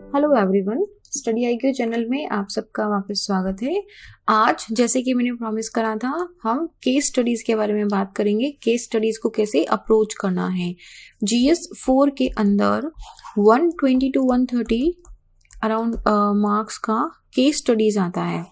Hello everyone, study IQ channel में आप सबका वापस स्वागत है। आज जैसे कि मैंने प्रॉमिस करा था, हम केस स्टडीज के बारे में बात करेंगे। केस स्टडीज को कैसे अप्रोच करना है। जीएस 4 के अंदर 120 to 130 अराउंड मार्क्स का केस स्टडीज आता है।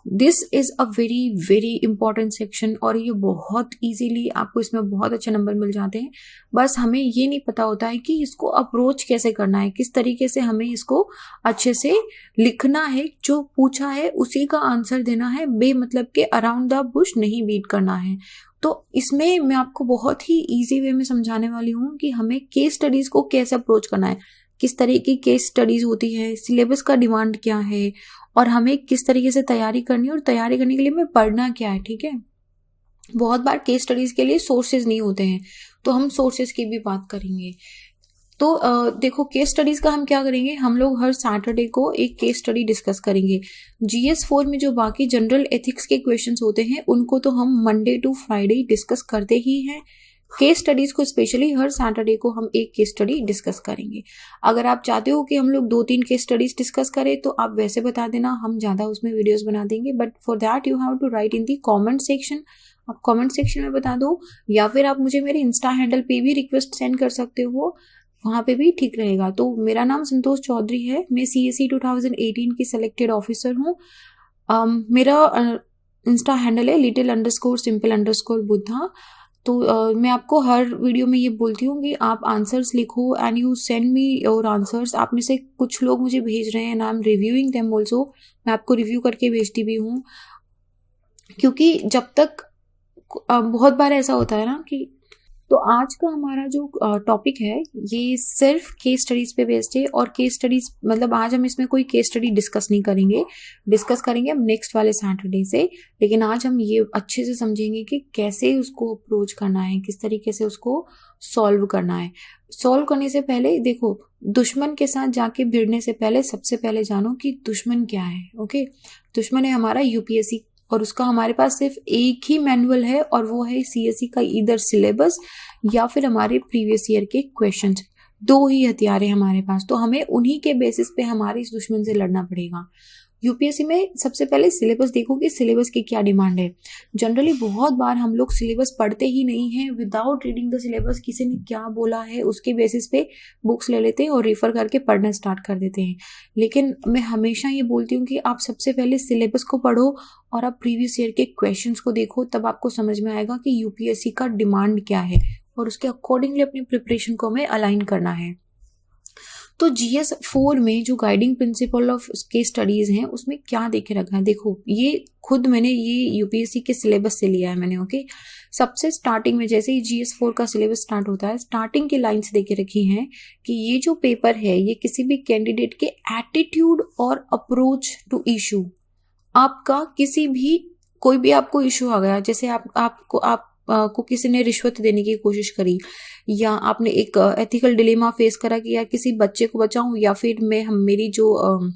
This is a very very important section और ये बहुत इजीली आपको इसमें बहुत अच्छे नंबर मिल जाते हैं। बस हमें ये नहीं पता होता है कि इसको अप्रोच कैसे करना है, किस तरीके से हमें इसको अच्छे से लिखना है, जो पूछा है उसी का आंसर देना है, बेमतलब के अराउंड द बुश नहीं बीट करना है। तो इसमें मैं आपको बहुत ही इजी वे में समझाने वाली हूँ कि हमें केस स्टडीज को कैसे अप्रोच करना है, किस तरह की केस स्टडीज होती है, सिलेबस का डिमांड क्या है और हमें किस तरीके से तैयारी करनी है और तैयारी करने के लिए हमें पढ़ना क्या है। ठीक है, बहुत बार केस स्टडीज के लिए सोर्सेज नहीं होते हैं, तो हम सोर्सेज की भी बात करेंगे। तो देखो, केस स्टडीज का हम क्या करेंगे, हम लोग हर सैटरडे को एक केस स्टडी डिस्कस करेंगे। जीएस 4 में जो बाकी जनरल एथिक्स के क्वेश्चंस होते हैं उनको तो हम मंडे टू फ्राइडे डिस्कस करते ही हैं। केस स्टडीज को स्पेशली हर सैटरडे को हम एक केस स्टडी डिस्कस करेंगे। अगर आप चाहते हो कि हम लोग 2-3 केस स्टडीज डिस्कस करें तो आप वैसे बता देना, हम ज्यादा उसमें वीडियोस बना देंगे। But for that you have to write in the comment section. आप कमेंट सेक्शन में बता दो, या फिर आप मुझे मेरे इंस्टा हैंडल पे भी रिक्वेस्ट सेंड कर सकते हो, वहां पे भी ठीक रहेगा। तो मेरा नाम संतोष चौधरी है, मैं CSE 2018 की सिलेक्टेड ऑफिसर हूँ। मेरा इंस्टा हैंडल है little_simple_बुद्धा। तो मैं आपको हर वीडियो में ये बोलती हूँ कि आप आंसर्स लिखो and you send me your answers. आप में से कुछ लोग मुझे भेज रहे हैं and I am reviewing them also. मैं आपको रिव्यू करके भेजती भी हूँ, क्योंकि जब तक बहुत बार ऐसा होता है ना कि तो आज का हमारा जो टॉपिक है ये सिर्फ केस स्टडीज पे बेस्ड है। और केस स्टडीज मतलब आज हम इसमें कोई केस स्टडी डिस्कस नहीं करेंगे, डिस्कस करेंगे हम नेक्स्ट वाले सैटरडे से। लेकिन आज हम ये अच्छे से समझेंगे कि कैसे उसको अप्रोच करना है, किस तरीके से उसको सॉल्व करना है। सॉल्व करने से पहले देखो, दुश्मन के साथ जाके भिड़ने से पहले सबसे पहले जानो कि दुश्मन क्या है। ओके, दुश्मन है हमारा UPSC, और उसका हमारे पास सिर्फ एक ही मैनुअल है और वो है CSE का इधर सिलेबस या फिर हमारे प्रीवियस ईयर के क्वेश्चंस। 2 ही हथियार है हमारे पास, तो हमें उन्हीं के बेसिस पे हमारे इस दुश्मन से लड़ना पड़ेगा। UPSC में सबसे पहले सिलेबस देखो कि सिलेबस की क्या डिमांड है। जनरली बहुत बार हम लोग सिलेबस पढ़ते ही नहीं है, विदाउट रीडिंग द सिलेबस किसी ने क्या बोला है उसके बेसिस पे बुक्स ले लेते हैं और रेफर करके पढ़ना स्टार्ट कर देते हैं। लेकिन मैं हमेशा ये बोलती हूँ कि आप सबसे पहले सिलेबस को पढ़ो और आप प्रीवियस ईयर के क्वेश्चंस को देखो, तब आपको समझ में आएगा कि UPSC का डिमांड क्या है और उसके अकॉर्डिंगली अपनी प्रिपरेशन को हमें अलाइन करना है। तो GS 4 में जो guiding principle of case studies हैं उसमें क्या देखे रखा है, देखो ये खुद मैंने ये UPSC के सिलेबस से लिया है मैंने। ओके, सबसे स्टार्टिंग में जैसे ही GS 4 का सिलेबस स्टार्ट होता है, स्टार्टिंग की लाइन्स देके रखी हैं कि ये जो पेपर है ये किसी भी कैंडिडेट के एटीट्यूड और अप्रोच टू इशू, आपका किसी भी कोई भी आपको इशू आ गया, जैसे आपको किसी ने रिश्वत देने की कोशिश करी, या आपने एक एथिकल डिलेमा फेस करा कि यार किसी बच्चे को बचाऊं या फिर मैं मेरी जो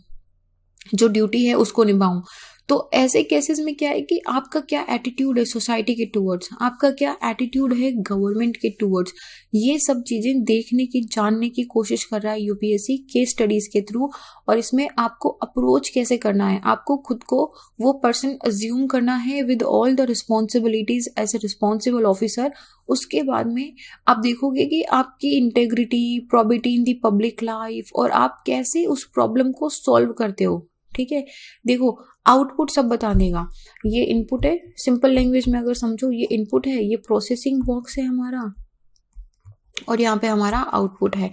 ड्यूटी है उसको निभाऊं। तो ऐसे केसेस में क्या है कि आपका क्या एटीट्यूड है सोसाइटी के टूवर्ड्स, आपका क्या एटीट्यूड है गवर्नमेंट के टूवर्ड्स, ये सब चीजें देखने की जानने की कोशिश कर रहा है UPSC केस स्टडीज के थ्रू। और इसमें आपको अप्रोच कैसे करना है, आपको खुद को वो पर्सन अज्यूम करना है with all the responsibilities as a responsible officer. उसके बाद में आप देखोगे कि आपकी integrity, probity in the public life, और आप कैसे उस प्रॉब्लम को सॉल्व करते हो। ठीक है, देखो आउटपुट सब बता देगा। ये इनपुट है, सिंपल लैंग्वेज में अगर समझो ये इनपुट है, ये प्रोसेसिंग बॉक्स है हमारा, और यहाँ पे हमारा आउटपुट है।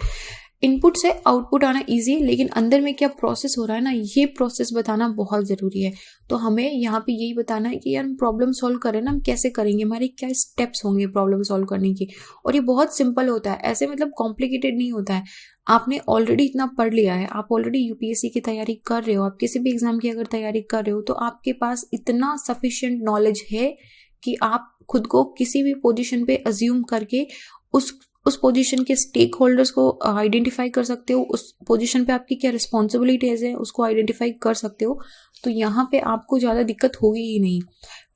इनपुट से आउटपुट आना इजी है, लेकिन अंदर में क्या प्रोसेस हो रहा है ना, ये प्रोसेस बताना बहुत जरूरी है। तो हमें यहाँ पे यही बताना है कि यार प्रॉब्लम सॉल्व करें ना, हम कैसे करेंगे, हमारे क्या स्टेप्स होंगे प्रॉब्लम सॉल्व करने की। और ये बहुत सिंपल होता है, ऐसे मतलब कॉम्प्लिकेटेड नहीं होता है। आपने ऑलरेडी इतना पढ़ लिया है, आप ऑलरेडी UPSC की तैयारी कर रहे हो, आप किसी भी एग्जाम की अगर तैयारी कर रहे हो तो आपके पास इतना सफिशिएंट नॉलेज है कि आप खुद को किसी भी पोजीशन पे अज्यूम करके उस पोजीशन के स्टेक होल्डर्स को आइडेंटिफाई कर सकते हो, उस पोजीशन पे आपकी क्या रिस्पॉन्सिबिलिटीज है उसको आइडेंटिफाई कर सकते हो। तो यहाँ पे आपको ज़्यादा दिक्कत होगी ही नहीं।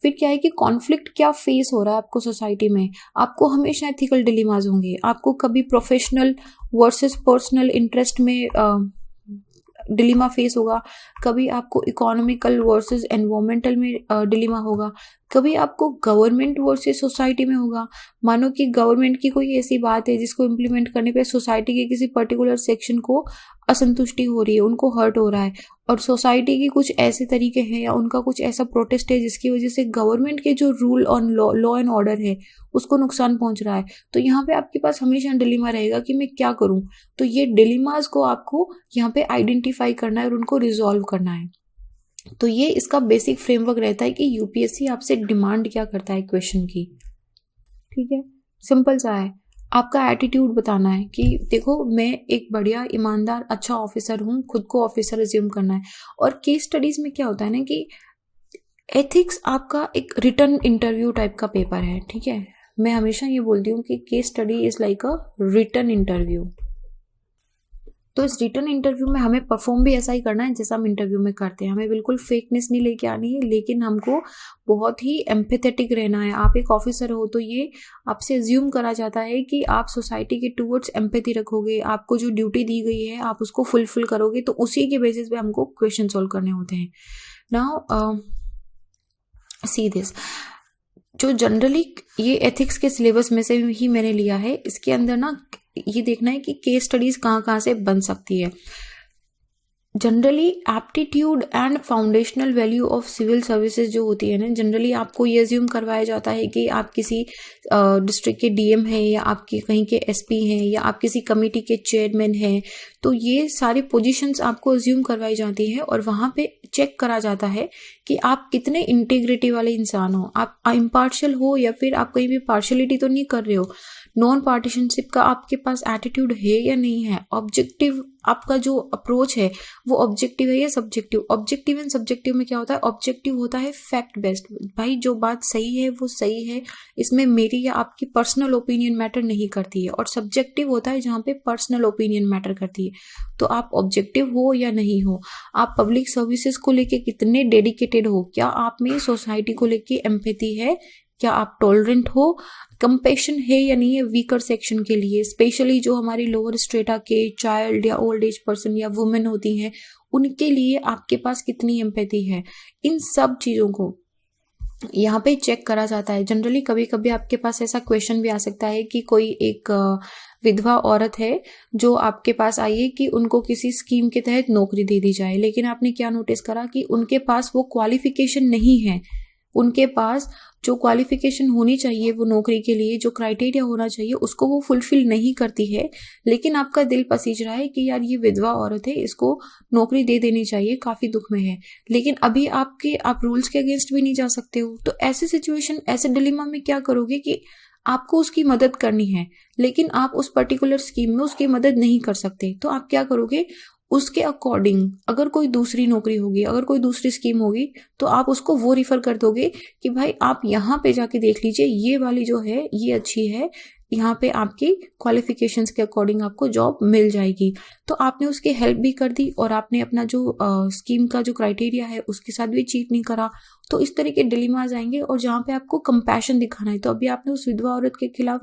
फिर क्या है कि कॉन्फ्लिक्ट क्या फेस हो रहा है आपको सोसाइटी में, आपको हमेशा एथिकल डिलेमाज होंगे, आपको कभी प्रोफेशनल वर्सेस पर्सनल इंटरेस्ट में डिलीमा फेस होगा, कभी आपको इकोनॉमिकल वर्सेस एनवायरमेंटल में डिलीमा होगा, कभी आपको गवर्नमेंट वर्सेस सोसाइटी में होगा। मानो कि गवर्नमेंट की कोई ऐसी बात है जिसको इम्प्लीमेंट करने पे सोसाइटी के किसी पर्टिकुलर सेक्शन को असंतुष्टि हो रही है, उनको हर्ट हो रहा है, और सोसाइटी की कुछ ऐसे तरीके हैं या उनका कुछ ऐसा प्रोटेस्ट है जिसकी वजह से गवर्नमेंट के जो rule on law and order है उसको नुकसान पहुंच रहा है। तो यहाँ पे आपके पास हमेशा डिलीमा रहेगा कि मैं क्या करूं। तो ये डिलीमास को आपको यहाँ पे आइडेंटिफाई करना है और उनको रिजॉल्व करना है। तो ये इसका बेसिक फ्रेमवर्क रहता है कि यूपीएससी आपसे डिमांड क्या करता है क्वेश्चन की। ठीक है, सिंपल सा है, आपका एटीट्यूड बताना है कि देखो मैं एक बढ़िया ईमानदार अच्छा ऑफिसर हूँ, खुद को ऑफिसर अज्यूम करना है। और केस स्टडीज में क्या होता है ना कि एथिक्स आपका एक रिटन इंटरव्यू टाइप का पेपर है। ठीक है, मैं हमेशा ये बोलती हूँ कि case study is like a written interview. तो इस रिटन इंटरव्यू में हमें परफॉर्म भी ऐसा ही करना है जैसा हम इंटरव्यू में करते हैं। हमें बिल्कुल फेकनेस नहीं लेके आनी है, लेकिन हमको बहुत ही एम्पैथेटिक रहना है। आप एक ऑफिसर हो तो ये आपसे अज्यूम करा जाता है कि आप सोसाइटी के टूवर्ड्स एम्पैथी रखोगे, आपको जो ड्यूटी दी गई है आप उसको फुलफिल करोगे। तो उसी के बेसिस पे हमको क्वेश्चन सॉल्व करने होते हैं। नाउ सी दिस, जो जनरली ये एथिक्स के सिलेबस में से ही मैंने लिया है, इसके अंदर ना ये देखना है कि केस स्टडीज कहाँ से बन सकती है। Generally aptitude and foundational value of civil services जो होती है ना, जनरली आपको ये अज्यूम करवाया जाता है कि आप किसी डिस्ट्रिक्ट के डीएम हैं या आपके कहीं के एसपी हैं या आप किसी कमेटी के चेयरमैन हैं। तो ये सारी पोजीशंस आपको अज्यूम करवाई जाती है और वहाँ पे चेक करा जाता है कि आप कितने इंटीग्रिटी वाले इंसान हो, आप इम्पार्शियल हो या फिर आप कहीं भी पार्शलिटी तो नहीं कर रहे हो, नॉन पार्टिशनशिप का आपके पास एटीट्यूड है या नहीं है, ऑब्जेक्टिव आपका जो अप्रोच है वो ऑब्जेक्टिव है या सब्जेक्टिव। ऑब्जेक्टिव एंड सब्जेक्टिव में क्या होता है, ऑब्जेक्टिव होता है फैक्ट बेस्ड, भाई जो बात सही है वो सही है, इसमें मेरी या आपकी पर्सनल ओपिनियन मैटर नहीं करती है। और सब्जेक्टिव होता है जहाँ पे पर्सनल ओपिनियन मैटर करती है। तो आप ऑब्जेक्टिव हो या नहीं हो, आप पब्लिक सर्विसेज को लेके कितने डेडिकेटेड हो, क्या आप में सोसाइटी को लेके एम्पैथी है, क्या आप टॉलरेंट हो, कंपैशन है या नहीं है वीकर सेक्शन के लिए, स्पेशली जो हमारी लोअर स्ट्रेटा के चाइल्ड या ओल्ड एज पर्सन या वुमेन होती हैं उनके लिए आपके पास कितनी एम्पैथी है। इन सब चीज़ों को यहाँ पे चेक करा जाता है। जनरली कभी कभी आपके पास ऐसा क्वेश्चन भी आ सकता है कि कोई एक विधवा औरत है जो आपके पास आई है कि उनको किसी स्कीम के तहत नौकरी दे दी जाए, लेकिन आपने क्या नोटिस करा कि उनके पास वो क्वालिफिकेशन नहीं है, उनके पास जो क्वालिफिकेशन होनी चाहिए वो नौकरी के लिए जो क्राइटेरिया होना चाहिए उसको वो फुलफिल नहीं करती है, लेकिन आपका दिल पसीज रहा है कि यार ये विधवा औरत है, इसको नौकरी दे देनी चाहिए, काफ़ी दुख में है, लेकिन अभी आप रूल्स के अगेंस्ट भी नहीं जा सकते हो। तो ऐसे सिचुएशन, ऐसे डिलेमा में क्या करोगे कि आपको उसकी मदद करनी है लेकिन आप उस पर्टिकुलर स्कीम में उसकी मदद नहीं कर सकते। तो आप क्या करोगे, उसके अकॉर्डिंग अगर कोई दूसरी नौकरी होगी, अगर कोई दूसरी स्कीम होगी तो आप उसको वो रिफर कर दोगे कि भाई आप यहाँ पे जाके देख लीजिए, ये वाली जो है ये अच्छी है, यहाँ पे आपकी क्वालिफिकेशंस के अकॉर्डिंग आपको जॉब मिल जाएगी। तो आपने उसकी हेल्प भी कर दी और आपने अपना जो स्कीम का जो क्राइटेरिया है उसके साथ भी चीट नहीं करा। तो इस तरह के डिलेमास आएंगे और जहाँ पे आपको कंपैशन दिखाना है। तो अभी आपने उस विधवा औरत के खिलाफ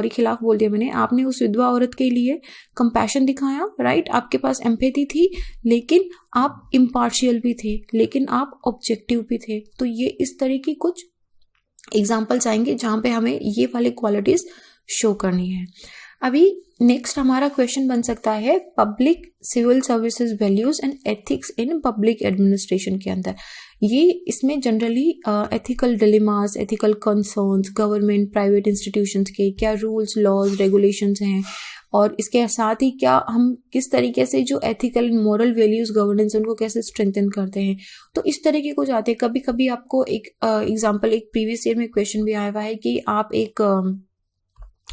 खिलाफ बोल दिया मैंने, आपने उस विधवा औरत के लिए कंपैशन दिखाया, राइट, आपके पास एम्पैथी थी, लेकिन आप इम्पार्शियल भी थे, लेकिन आप ऑब्जेक्टिव भी थे। तो ये इस तरह की कुछ एग्जाम्पल्स आएंगे जहाँ पे हमें ये वाली क्वालिटीज शो करनी है। अभी नेक्स्ट हमारा क्वेश्चन बन सकता है public civil services values and ethics in public administration के अंदर। ये इसमें generally ethical dilemmas, ethical concerns, government private institutions के क्या रूल्स लॉज रेगुलेशंस हैं, और इसके साथ ही क्या हम किस तरीके से जो एथिकल मॉरल वैल्यूज गवर्नेंस उनको कैसे स्ट्रेंथन करते हैं। तो इस तरह के कुछ आते हैं। कभी कभी आपको एक एग्जांपल, एक प्रीवियस ईयर में क्वेश्चन भी आया हुआ है कि आप एक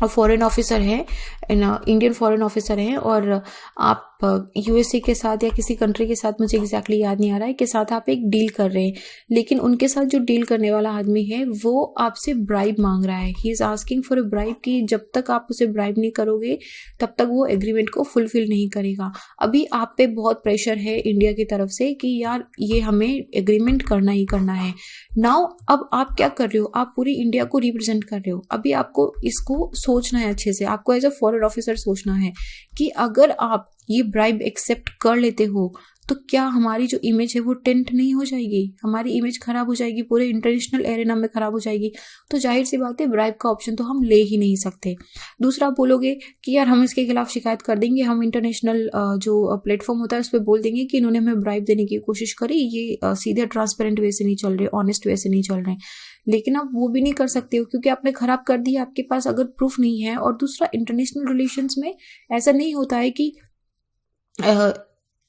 फॉरेन ऑफिसर हैं, इंडियन फॉरेन ऑफिसर हैं, और आप आप यूएसए के साथ या किसी कंट्री के साथ, मुझे एग्जैक्टली याद नहीं आ रहा है, के साथ आप एक डील कर रहे हैं, लेकिन उनके साथ जो डील करने वाला आदमी है वो आपसे ब्राइब मांग रहा है। He is asking for a bribe, कि जब तक आप उसे ब्राइब नहीं करोगे तब तक वो एग्रीमेंट को फुलफिल नहीं करेगा। अभी आप पे बहुत प्रेशर है इंडिया की तरफ से कि यार ये हमें एग्रीमेंट करना ही करना है। नाउ अब आप क्या कर रहे हो, आप पूरी इंडिया को रिप्रेजेंट कर रहे हो। अभी आपको इसको सोचना है अच्छे से, आपको एज अ फॉरेन ऑफिसर सोचना है कि अगर आप ये ब्राइब एक्सेप्ट कर लेते हो तो क्या हमारी जो इमेज है वो टेंट नहीं हो जाएगी, हमारी इमेज खराब हो जाएगी, पूरे इंटरनेशनल एरेना में खराब हो जाएगी। तो जाहिर सी बात है ब्राइब का ऑप्शन तो हम ले ही नहीं सकते। दूसरा, आप बोलोगे कि यार हम इसके खिलाफ शिकायत कर देंगे, हम इंटरनेशनल जो प्लेटफॉर्म होता है उस पर बोल देंगे कि इन्होंने हमें ब्राइब देने की कोशिश करी, ये सीधे ट्रांसपेरेंट वे से नहीं चल रहे, ऑनेस्ट वे से नहीं चल रहे। लेकिन आप वो भी नहीं कर सकते हो क्योंकि आपने खराब कर दिया, आपके पास अगर प्रूफ नहीं है। और दूसरा, इंटरनेशनल रिलेशंस में ऐसा नहीं होता है कि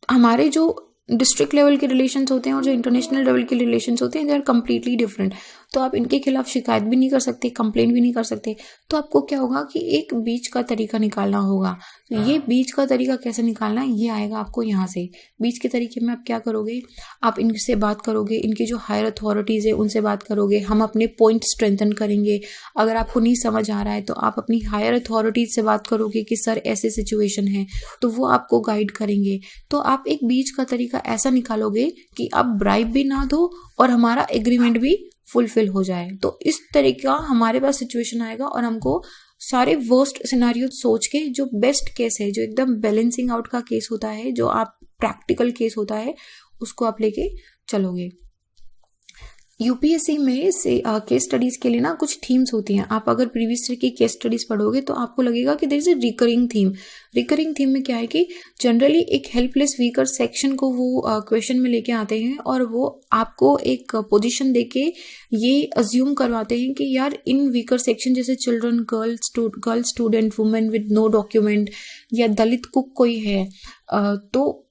हमारे जो डिस्ट्रिक्ट लेवल के रिलेशंस होते हैं और जो इंटरनेशनल लेवल के रिलेशंस होते हैं, दे आर कम्प्लीटली डिफरेंट। तो आप इनके खिलाफ शिकायत भी नहीं कर सकते, कंप्लेन भी नहीं कर सकते। तो आपको क्या होगा कि एक बीच का तरीका निकालना होगा। तो ये बीच का तरीका कैसे निकालना है, ये आएगा आपको यहाँ से। बीच के तरीके में आप क्या करोगे, आप इनसे बात करोगे, इनकी जो हायर अथॉरिटीज़ है उनसे बात करोगे, हम अपने पॉइंट स्ट्रेंथन करेंगे। अगर आपको नहीं समझ आ रहा है तो आप अपनी हायर अथॉरिटीज से बात करोगे कि सर ऐसे सिचुएशन है, तो वो आपको गाइड करेंगे। तो आप एक बीच का तरीका ऐसा निकालोगे कि आप ब्राइब भी ना दो और हमारा एग्रीमेंट भी फुलफिल हो जाए। तो इस तरीका हमारे पास सिचुएशन आएगा और हमको सारे वर्स्ट सिनारियो सोच के जो बेस्ट केस है, जो एकदम बैलेंसिंग आउट का केस होता है, जो आप प्रैक्टिकल केस होता है, उसको आप लेके चलोगे। यूपीएससी में से केस स्टडीज के लिए ना कुछ थीम्स होती हैं। आप अगर प्रीवियस ईयर की केस स्टडीज पढ़ोगे तो आपको लगेगा कि there is a recurring theme. Recurring theme में क्या है कि जनरली एक हेल्पलेस वीकर सेक्शन को वो क्वेश्चन में लेके आते हैं और वो आपको एक पोजीशन देके ये अज्यूम करवाते हैं कि यार इन वीकर सेक्शन जैसे children, girl student, women with no document या दलित कुक कोई है, तो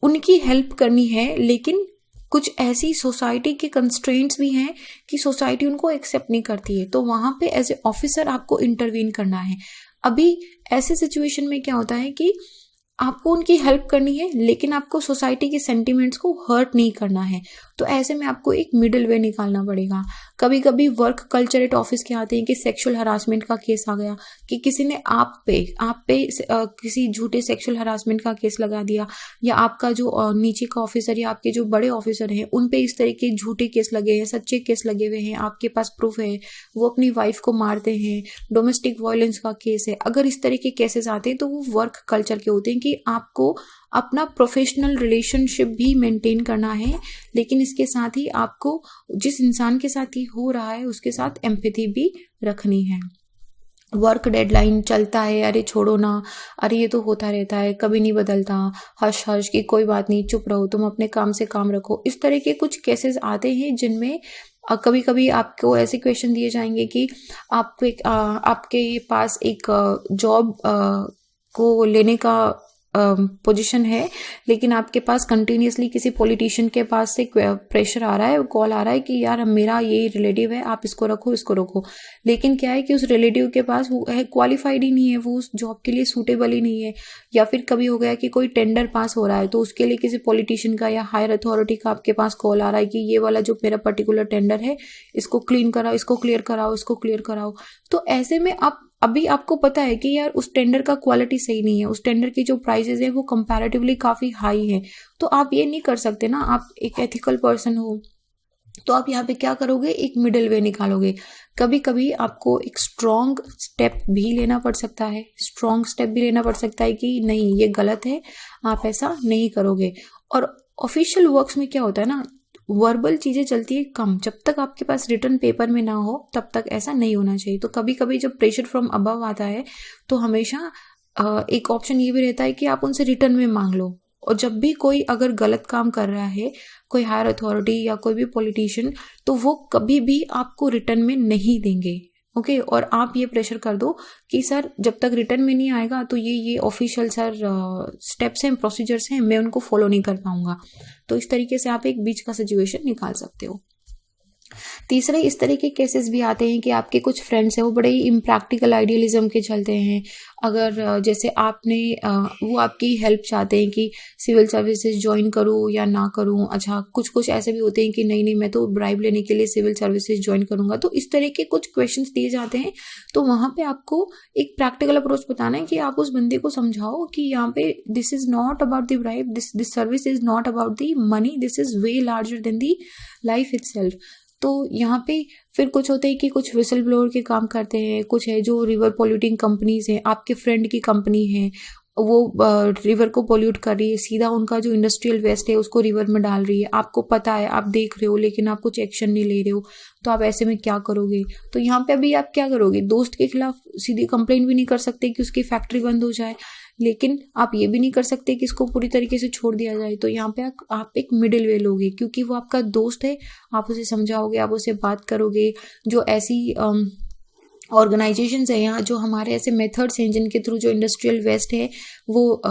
उनकी हेल्प करनी है। लेकिन कुछ ऐसी सोसाइटी के कंस्ट्रेंट्स भी हैं कि सोसाइटी उनको एक्सेप्ट नहीं करती है, तो वहाँ पे एज ए ऑफिसर आपको इंटरवीन करना है। अभी ऐसे सिचुएशन में क्या होता है कि आपको उनकी हेल्प करनी है लेकिन आपको सोसाइटी के सेंटिमेंट्स को हर्ट नहीं करना है। तो ऐसे में आपको एक मिडिल वे निकालना पड़ेगा। कभी कभी वर्क कल्चर एट ऑफिस के आते हैं कि सेक्सुअल हरासमेंट का केस आ गया, कि किसी ने आप पे किसी झूठे सेक्सुअल हरासमेंट का केस लगा दिया, या आपका जो नीचे का ऑफिसर या आपके जो बड़े ऑफिसर हैं उन पे इस तरह के झूठे केस लगे हैं, सच्चे केस लगे हुए हैं, आपके पास प्रूफ है, वो अपनी वाइफ को मारते हैं, डोमेस्टिक वायलेंस का केस है। अगर इस तरह के केसेस आते हैं तो वो वर्क कल्चर के होते हैं कि आपको अपना प्रोफेशनल रिलेशनशिप भी मेंटेन करना है, लेकिन इसके साथ ही आपको जिस इंसान के साथ ही हो रहा है उसके साथ एम्पैथी भी रखनी है। वर्क डेडलाइन चलता है, अरे छोड़ो ना, अरे ये तो होता रहता है, कभी नहीं बदलता, हश हश की कोई बात नहीं, चुप रहो, तुम अपने काम से काम रखो। इस तरह के कुछ केसेस आते हैं जिनमें कभी कभी आपको ऐसे क्वेश्चन दिए जाएंगे कि आपके पास एक जॉब को लेने का पोजीशन है, लेकिन आपके पास कंटिन्यूसली किसी पॉलिटिशियन के पास से प्रेशर आ रहा है, कॉल आ रहा है कि यार मेरा ये रिलेटिव है, आप इसको रखो इसको रखो। लेकिन क्या है कि उस रिलेटिव के पास वो है क्वालिफाइड ही नहीं है, वो उस जॉब के लिए सूटेबल ही नहीं है। या फिर कभी हो गया कि कोई टेंडर पास हो रहा है तो उसके लिए किसी पॉलिटिशियन का या हायर अथॉरिटी का आपके पास कॉल आ रहा है कि ये वाला जो मेरा पर्टिकुलर टेंडर है इसको क्लीन कराओ, इसको क्लियर कराओ, इसको क्लियर कराओ। तो ऐसे में अभी आपको पता है कि यार उस टेंडर का क्वालिटी सही नहीं है, उस टेंडर की जो प्राइसेस है वो कंपैरेटिवली काफ़ी हाई है, तो आप ये नहीं कर सकते ना, आप एक एथिकल पर्सन हो। तो आप यहाँ पे क्या करोगे, एक मिडिल वे निकालोगे। कभी कभी आपको एक स्ट्रॉन्ग स्टेप भी लेना पड़ सकता है, कि नहीं ये गलत है, आप ऐसा नहीं करोगे। और ऑफिशियल वर्क्स में क्या होता है ना, वर्बल चीज़ें चलती है कम, जब तक आपके पास रिटर्न पेपर में ना हो तब तक ऐसा नहीं होना चाहिए। तो कभी कभी जब प्रेशर फ्रॉम अबव आता है तो हमेशा एक ऑप्शन ये भी रहता है कि आप उनसे रिटर्न में मांग लो। और जब भी कोई अगर गलत काम कर रहा है, कोई हायर अथॉरिटी या कोई भी पॉलिटिशियन, तो वो कभी भी आपको रिटर्न में नहीं देंगे। ओके, और आप ये प्रेशर कर दो कि सर जब तक रिटर्न में नहीं आएगा तो ये ऑफिशियल सर स्टेप्स हैं, प्रोसीजर्स हैं, मैं उनको फॉलो नहीं कर पाऊंगा। तो इस तरीके से आप एक बीच का सिचुएशन निकाल सकते हो। तीसरे इस तरह के केसेस भी आते हैं कि आपके कुछ फ्रेंड्स हैं वो बड़े ही इम्प्रैक्टिकल आइडियलिज्म के चलते हैं। अगर जैसे आपने वो आपकी हेल्प चाहते हैं कि सिविल सर्विसेज ज्वाइन करूँ या ना करूँ। अच्छा, कुछ कुछ ऐसे भी होते हैं कि नहीं नहीं मैं तो ब्राइब लेने के लिए सिविल सर्विसेज ज्वाइन करूँगा। तो इस तरह के कुछ क्वेश्चंस दिए जाते हैं। तो वहाँ पे आपको एक प्रैक्टिकल अप्रोच बताना है कि आप उस बंदे को समझाओ कि यहाँ पे this is not about the bribe, this service is not about the money, this is way larger than the life itself. तो यहाँ पे फिर कुछ होते हैं कि कुछ विसल ब्लोअर के काम करते हैं, कुछ है जो रिवर पोल्यूटिंग कंपनीज हैं, आपके फ्रेंड की कंपनी है वो रिवर को पोल्यूट कर रही है, सीधा उनका जो इंडस्ट्रियल वेस्ट है उसको रिवर में डाल रही है, आपको पता है, आप देख रहे हो, लेकिन आप कुछ एक्शन नहीं ले रहे हो। तो आप ऐसे में क्या करोगे? तो यहाँ पे अभी आप क्या करोगे? दोस्त के खिलाफ सीधी कंप्लेंट भी नहीं कर सकते कि उसकी फैक्ट्री बंद हो जाए, लेकिन आप ये भी नहीं कर सकते कि इसको पूरी तरीके से छोड़ दिया जाए। तो यहाँ पे आप एक मिडिल वे लोगे, क्योंकि वो आपका दोस्त है, आप उसे समझाओगे, आप उसे बात करोगे। जो ऐसी ऑर्गेनाइजेशंस है यहाँ, जो हमारे ऐसे मेथड्स हैं जिनके थ्रू जो इंडस्ट्रियल वेस्ट है वो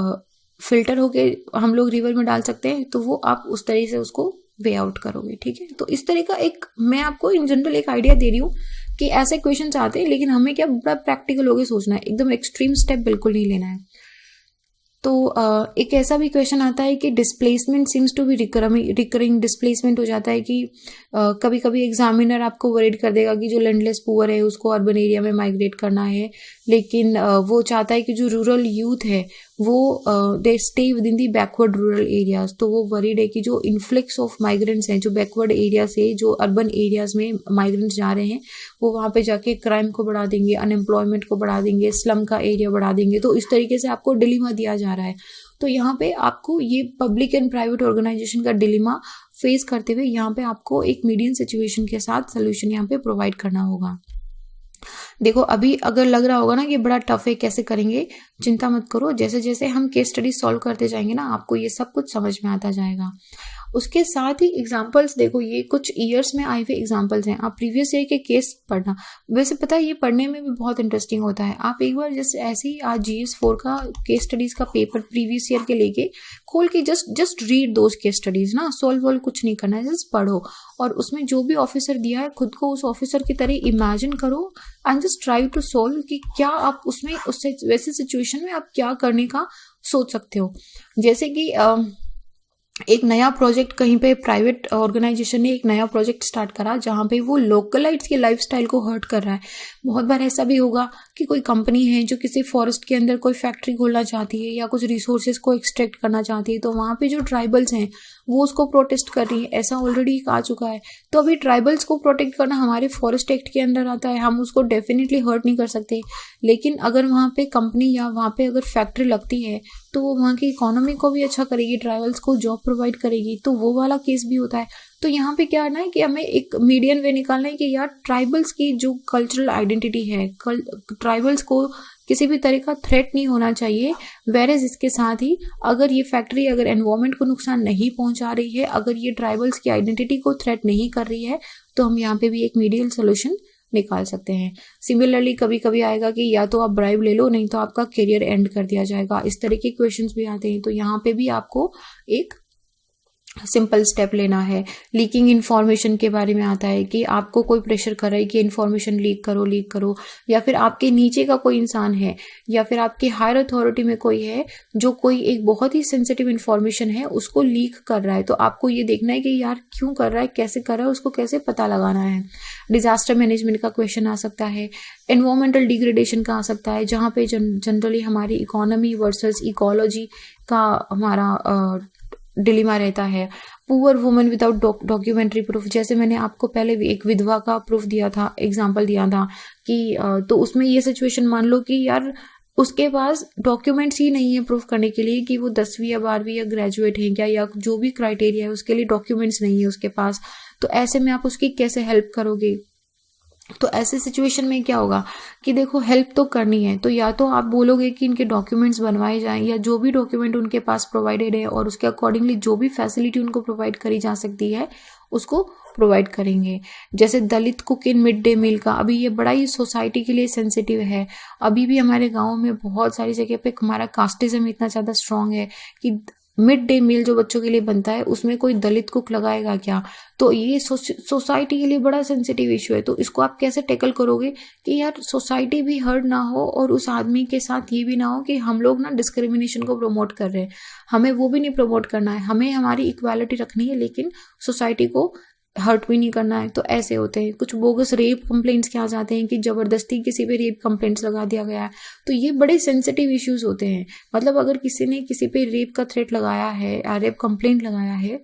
फिल्टर होके हम लोग रिवर में डाल सकते हैं, तो वो आप उस तरह से उसको वे आउट करोगे। ठीक है, तो इस तरह का एक मैं आपको इन जनरल एक आइडिया दे रही हूँ कि ऐसे क्वेश्चंस आते हैं, लेकिन हमें क्या बड़ा प्रैक्टिकल होके सोचना है, एकदम एक्सट्रीम स्टेप बिल्कुल नहीं लेना है। तो एक ऐसा भी क्वेश्चन आता है कि displacement seems to be recurring displacement हो जाता है कि कभी कभी एग्जामिनर आपको वरीड कर देगा कि जो लैंडलेस पुअर है उसको अर्बन एरिया में माइग्रेट करना है, लेकिन वो चाहता है कि जो रूरल यूथ है वो they stay with in the backward rural areas. तो वो वरीड है कि जो इन्फ्लिक्स ऑफ माइग्रेंट्स हैं, जो बैकवर्ड एरिया से जो अर्बन एरियाज में माइग्रेंट्स जा रहे हैं, वो वहाँ पे जाके क्राइम को बढ़ा देंगे, अनएम्प्लॉयमेंट को बढ़ा देंगे, स्लम का एरिया बढ़ा देंगे। तो इस तरीके से आपको डिलीमा दिया जा रहा है। तो यहाँ पे आपको ये पब्लिक एंड प्राइवेट ऑर्गेनाइजेशन का डिलीमा फेस करते हुए यहाँ पे आपको एक मीडियम सिचुएशन के साथ सोल्यूशन यहाँ पे प्रोवाइड करना होगा। देखो, अभी अगर लग रहा होगा ना कि बड़ा टफ है, कैसे करेंगे, चिंता मत करो, जैसे जैसे हम केस स्टडी सॉल्व करते जाएंगे ना आपको ये सब कुछ समझ में आता जाएगा। उसके साथ ही एग्जाम्पल्स देखो, ये कुछ ईयर्स में आए हुए एग्जाम्पल्स हैं, आप प्रीवियस ईयर के केस पढ़ना। वैसे पता है ये पढ़ने में भी बहुत इंटरेस्टिंग होता है। आप एक बार जैसे ऐसे ही आज GS4 का केस स्टडीज का पेपर प्रीवियस ईयर के लेके खोल के just read those case studies ना, सॉल्व वॉल्व कुछ नहीं करना है, जस्ट पढ़ो और उसमें जो भी ऑफिसर दिया है खुद को उस ऑफिसर की तरह इमेजिन करो and just try to solve कि क्या आप उसमें उससे वैसे सिचुएशन में आप क्या करने का सोच सकते हो। जैसे कि एक नया प्रोजेक्ट कहीं पे प्राइवेट ऑर्गेनाइजेशन ने एक नया प्रोजेक्ट स्टार्ट करा जहाँ पे वो लोकलाइट्स के लाइफस्टाइल को हर्ट कर रहा है। बहुत बार ऐसा भी होगा कि कोई कंपनी है जो किसी फॉरेस्ट के अंदर कोई फैक्ट्री खोलना चाहती है या कुछ रिसोर्सेज को एक्सट्रैक्ट करना चाहती है, तो वहाँ पे जो ट्राइबल्स हैं वो उसको प्रोटेस्ट कर रही है। ऐसा ऑलरेडी आ चुका है। तो अभी ट्राइबल्स को प्रोटेक्ट करना हमारे फॉरेस्ट एक्ट के अंदर आता है, हम उसको डेफिनेटली हर्ट नहीं कर सकते। लेकिन अगर वहाँ पे कंपनी या वहाँ पे अगर फैक्ट्री लगती है तो वो वहाँ की इकोनॉमी को भी अच्छा करेगी, ट्राइबल्स को जॉब प्रोवाइड करेगी, तो वो वाला केस भी होता है। तो यहाँ पे क्या है कि हमें एक मीडियन वे निकालना है कि यार ट्राइबल्स की जो कल्चरल आइडेंटिटी है, ट्राइबल्स को किसी भी तरह का थ्रेट नहीं होना चाहिए। वेरेज इसके साथ ही अगर ये फैक्ट्री अगर एनवायरमेंट को नुकसान नहीं पहुंचा रही है, अगर ये ट्राइबल्स की आइडेंटिटी को थ्रेट नहीं कर रही है, तो हम यहाँ पे भी एक मीडियल सोल्यूशन निकाल सकते हैं। सिमिलरली कभी कभी आएगा कि या तो आप ब्राइब ले लो, नहीं तो आपका करियर एंड कर दिया जाएगा। इस तरह के क्वेश्चंस भी आते हैं। तो यहाँ पे भी आपको एक सिंपल स्टेप लेना है। लीकिंग इन्फॉर्मेशन के बारे में आता है कि आपको कोई प्रेशर कर रहा है कि इन्फॉर्मेशन लीक करो, या फिर आपके नीचे का कोई इंसान है या फिर आपके हायर अथॉरिटी में कोई है जो कोई एक बहुत ही सेंसिटिव इन्फॉर्मेशन है उसको लीक कर रहा है। तो आपको ये देखना है कि यार क्यों कर रहा है, कैसे कर रहा है, उसको कैसे पता लगाना है। डिजास्टर मैनेजमेंट का क्वेश्चन आ सकता है, एनवायरमेंटल डिग्रेडेशन का आ सकता है, जहाँ पे जनरली हमारी इकोनॉमी वर्सेस इकोलॉजी का हमारा डिलीमा रहता है। Poor women without documentary proof, जैसे मैंने आपको पहले एक विधवा का प्रूफ दिया था, एग्जांपल दिया था कि तो उसमें ये सिचुएशन मान लो कि यार उसके पास डॉक्यूमेंट्स ही नहीं है प्रूफ करने के लिए कि वो 10वीं या 12वीं या ग्रेजुएट है क्या, या जो भी क्राइटेरिया है उसके लिए डॉक्यूमेंट्स नहीं है उसके पास। तो ऐसे में आप उसकी कैसे हेल्प करोगे? तो ऐसे सिचुएशन में क्या होगा कि देखो हेल्प तो करनी है, तो या तो आप बोलोगे कि इनके डॉक्यूमेंट्स बनवाए जाएं, या जो भी डॉक्यूमेंट उनके पास प्रोवाइडेड है और उसके अकॉर्डिंगली जो भी फैसिलिटी उनको प्रोवाइड करी जा सकती है उसको प्रोवाइड करेंगे। जैसे Dalit cook in mid day meal का, अभी ये बड़ा ही सोसाइटी के लिए सेंसिटिव है। अभी भी हमारे गाँव में बहुत सारी जगह पे हमारा कास्टिज्म इतना ज़्यादा स्ट्रांग है कि मिड डे मील जो बच्चों के लिए बनता है उसमें कोई दलित कुक लगाएगा क्या? तो ये सोसाइटी के लिए बड़ा सेंसिटिव इशू है। तो इसको आप कैसे टैकल करोगे कि यार सोसाइटी भी हर्ट ना हो और उस आदमी के साथ ये भी ना हो कि हम लोग ना डिस्क्रिमिनेशन को प्रमोट कर रहे हैं। हमें वो भी नहीं प्रमोट करना है, हमें हमारी इक्वालिटी रखनी है, लेकिन सोसाइटी को हर्ट भी नहीं करना है। तो ऐसे होते हैं कुछ बोगस रेप कंप्लेंट्स क्या जाते हैं कि जबरदस्ती किसी पे रेप कंप्लेंट्स लगा दिया गया है। तो ये बड़े सेंसिटिव इश्यूज होते हैं। मतलब अगर किसी ने किसी पे रेप का थ्रेट लगाया है या रेप कंप्लेंट लगाया है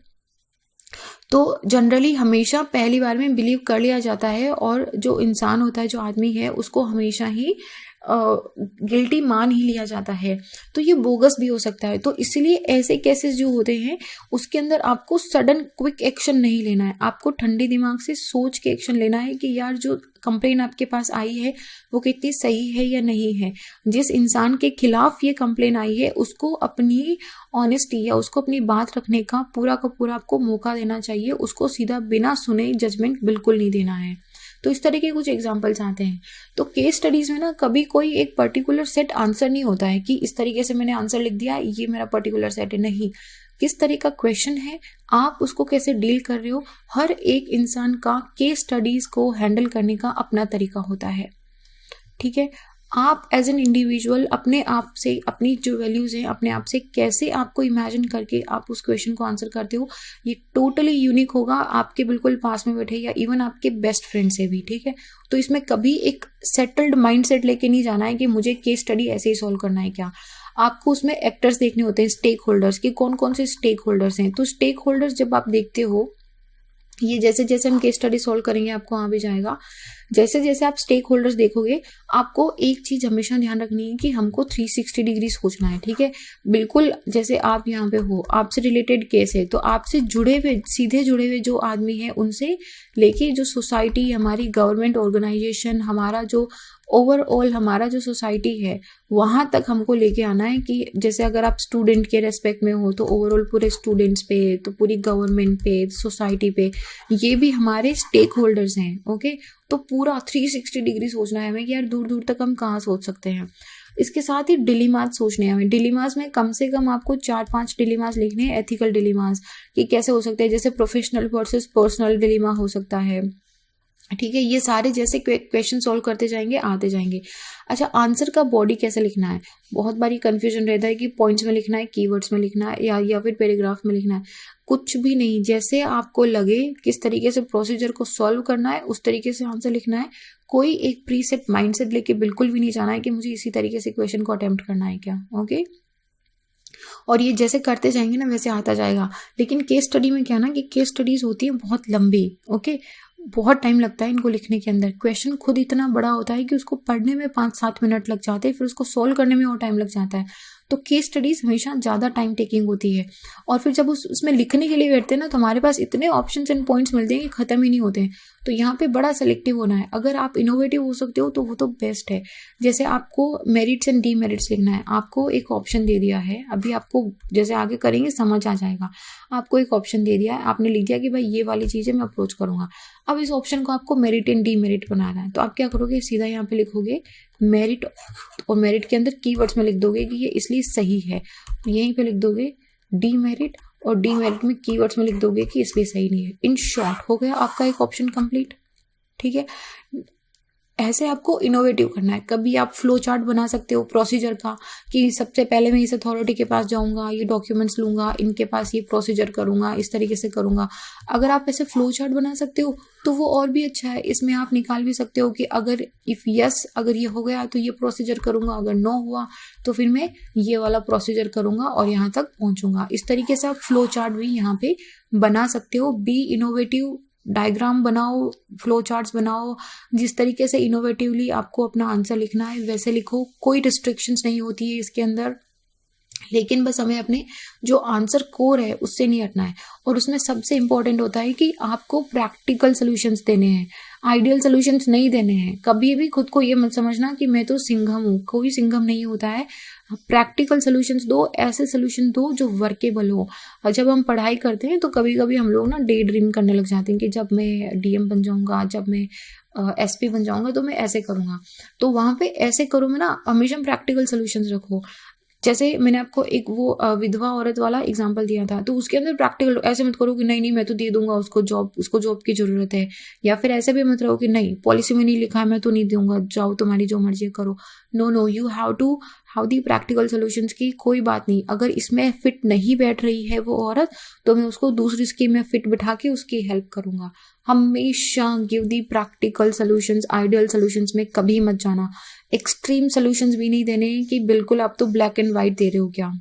तो जनरली हमेशा पहली बार में बिलीव कर लिया जाता है और जो इंसान होता है, जो आदमी है, उसको हमेशा ही गिल्टी मान ही लिया जाता है। तो ये बोगस भी हो सकता है। तो इसलिए ऐसे केसेस जो होते हैं उसके अंदर आपको सडन क्विक एक्शन नहीं लेना है, आपको ठंडे दिमाग से सोच के एक्शन लेना है कि यार जो कंप्लेन आपके पास आई है वो कितनी सही है या नहीं है। जिस इंसान के खिलाफ ये कंप्लेन आई है उसको अपनी ऑनेस्टी या उसको अपनी बात रखने का पूरा आपको मौका देना चाहिए। उसको सीधा बिना सुने जजमेंट बिल्कुल नहीं देना है। तो इस तरह के कुछ एग्जाम्पल्स आते हैं। तो केस स्टडीज में ना कभी कोई एक पर्टिकुलर सेट आंसर नहीं होता है कि इस तरीके से मैंने आंसर लिख दिया, ये मेरा पर्टिकुलर सेट है। नहीं, किस तरह का क्वेश्चन है, आप उसको कैसे डील कर रहे हो, हर एक इंसान का केस स्टडीज को हैंडल करने का अपना तरीका होता है। ठीक है, आप एज एन इंडिविजुअल अपने आप से, अपनी जो वैल्यूज हैं, अपने आप से कैसे आपको इमेजिन करके आप उस क्वेश्चन को आंसर करते हो, ये टोटली यूनिक होगा आपके बिल्कुल पास में बैठे या इवन आपके बेस्ट फ्रेंड से भी। ठीक है, तो इसमें कभी एक सेटल्ड माइंडसेट लेके नहीं जाना है कि मुझे केस स्टडी ऐसे ही सॉल्व करना है। क्या आपको उसमें एक्टर्स देखने होते हैं, स्टेक होल्डर्स, कि कौन कौन से स्टेक होल्डर्स हैं। तो स्टेक होल्डर्स जब आप देखते हो, ये जैसे जैसे हम केस स्टडी सॉल्व करेंगे आपको आ भी जाएगा, जैसे जैसे आप स्टेक होल्डर्स देखोगे आपको एक चीज हमेशा ध्यान रखनी है कि हमको 360 डिग्री सोचना है। ठीक है, बिल्कुल जैसे आप यहाँ पे हो, आपसे रिलेटेड केस है, तो आपसे जुड़े हुए, सीधे जुड़े हुए जो आदमी है उनसे लेके जो सोसाइटी, हमारी गवर्नमेंट ऑर्गेनाइजेशन, हमारा जो ओवरऑल हमारा जो सोसाइटी है वहां तक हमको लेके आना है। कि जैसे अगर आप स्टूडेंट के रेस्पेक्ट में हो तो ओवरऑल पूरे स्टूडेंट्स पे, तो पूरी गवर्नमेंट पे, सोसाइटी पे, ये भी हमारे स्टेक होल्डर्स हैं। ओके, तो पूरा 360 डिग्री सोचना है हमें कि यार दूर दूर तक हम कहाँ सोच सकते हैं। इसके साथ ही डिलीमास सोचने हैं हमें। डिलीमास में कम से कम आपको 4-5 डिलीमास लिखने हैं, एथिकल डिलीमास, कि कैसे हो सकते हैं। जैसे प्रोफेशनल वर्सेस पर्सनल डिलीमा हो सकता है। ठीक है, ये सारे जैसे क्वेश्चन सॉल्व करते जाएंगे आते जाएंगे। अच्छा, आंसर का बॉडी कैसे लिखना है, बहुत बारी कंफ्यूजन रहता है कि पॉइंट्स में लिखना है, कीवर्ड्स में लिखना है, या फिर पैराग्राफ में लिखना है। कुछ भी नहीं, जैसे आपको लगे किस तरीके से प्रोसीजर को सॉल्व करना है उस तरीके से आंसर लिखना है। कोई एक प्रीसेट माइंडसेट लेके बिल्कुल भी नहीं जाना है कि मुझे इसी तरीके से क्वेश्चन को अटेम्प्ट करना है क्या। ओके, और ये जैसे करते जाएंगे ना वैसे आता जाएगा। लेकिन केस स्टडी में क्या ना कि केस स्टडीज होती है बहुत लंबी। ओके, बहुत टाइम लगता है इनको लिखने के अंदर। क्वेश्चन खुद इतना बड़ा होता है कि उसको पढ़ने में 5-7 मिनट लग जाते हैं, फिर उसको सोल्व करने में और टाइम लग जाता है। तो केस स्टडीज हमेशा ज़्यादा टाइम टेकिंग होती है। और फिर जब उसमें लिखने के लिए बैठते हैं ना तो हमारे पास इतने ऑप्शंस एंड पॉइंट्स मिलते हैं कि ख़त्म ही नहीं होते हैं। तो यहाँ पे बड़ा सेलेक्टिव होना है। अगर आप इनोवेटिव हो सकते हो तो वो तो बेस्ट है। जैसे आपको मेरिट्स एंड डीमेरिट्स लिखना है, आपको एक ऑप्शन दे दिया है, अभी आपको जैसे आगे करेंगे समझ आ जाएगा। आपको एक ऑप्शन दे दिया है, आपने लिख दिया कि भाई ये वाली चीज़ें मैं अप्रोच करूँगा। अब इस ऑप्शन को आपको मेरिट एंड डीमेरिट बनाना है, तो आप क्या करोगे, सीधा यहाँ पे लिखोगे मेरिट, और मेरिट के अंदर कीवर्ड्स में लिख दोगे कि ये इसलिए सही है। यहीं पे लिख दोगे डीमेरिट, और डीमेरिट में कीवर्ड्स में लिख दोगे कि इसलिए सही नहीं है। इन शॉर्ट हो गया आपका एक ऑप्शन कंप्लीट। ठीक है, ऐसे आपको इनोवेटिव करना है। कभी आप फ्लो चार्ट बना सकते हो प्रोसीजर का, कि सबसे पहले मैं इस अथॉरिटी के पास जाऊंगा, ये डॉक्यूमेंट्स लूंगा, इनके पास ये प्रोसीजर करूंगा, इस तरीके से करूंगा। अगर आप ऐसे फ्लो चार्ट बना सकते हो तो वो और भी अच्छा है। इसमें आप निकाल भी सकते हो कि अगर इफ यस, अगर ये हो गया तो ये प्रोसीजर करूंगा, अगर नो हुआ तो फिर मैं ये वाला प्रोसीजर करूंगा और यहाँ तक पहुंचूंगा। इस तरीके से आप फ्लो चार्ट भी यहाँ पे बना सकते हो। बी इनोवेटिव, डायग्राम बनाओ, फ्लो चार्ट्स बनाओ। जिस तरीके से इनोवेटिवली आपको अपना आंसर लिखना है वैसे लिखो, कोई रिस्ट्रिक्शंस नहीं होती है इसके अंदर। लेकिन बस हमें अपने जो आंसर कोर है उससे नहीं हटना है। और उसमें सबसे इंपॉर्टेंट होता है कि आपको प्रैक्टिकल सॉल्यूशंस देने हैं, आइडियल सॉल्यूशंस नहीं देने हैं। कभी भी खुद को ये मत समझना कि मैं तो सिंघम हूँ, कोई सिंघम नहीं होता है। प्रैक्टिकल सॉल्यूशंस दो, ऐसे सॉल्यूशन दो जो वर्केबल हो। और जब हम पढ़ाई करते हैं तो कभी कभी हम लोग ना डे ड्रीम करने लग जाते हैं कि जब मैं डीएम बन जाऊंगा, जब मैं एसपी बन जाऊंगा तो मैं ऐसे करूंगा। तो वहां पे ऐसे करो में ना हमेशा प्रैक्टिकल सॉल्यूशंस रखो। जैसे मैंने आपको एक वो विधवा औरत वाला एग्जांपल दिया था, तो उसके अंदर प्रैक्टिकल ऐसे मत करो कि नहीं नहीं मैं तो दे दूंगा उसको जॉब की जरूरत है, या फिर ऐसे भी मत रहो कि नहीं पॉलिसी में नहीं लिखा है मैं तो नहीं दूंगा, जाओ तुम्हारी जो मर्जी करो। No, you have to how the practical solutions की कोई बात नहीं, अगर इसमें फिट नहीं बैठ रही है वो औरत तो मैं उसको दूसरी स्कीम में फिट बिठा के उसकी हेल्प करूंगा। हमेशा गिव दी प्रैक्टिकल सोल्यूशंस, आइडियल सोल्यूशंस में कभी मत जाना। एक्सट्रीम सोल्यूशंस भी नहीं देने कि बिल्कुल आप तो ब्लैक एंड व्हाइट दे रहे हो क्या।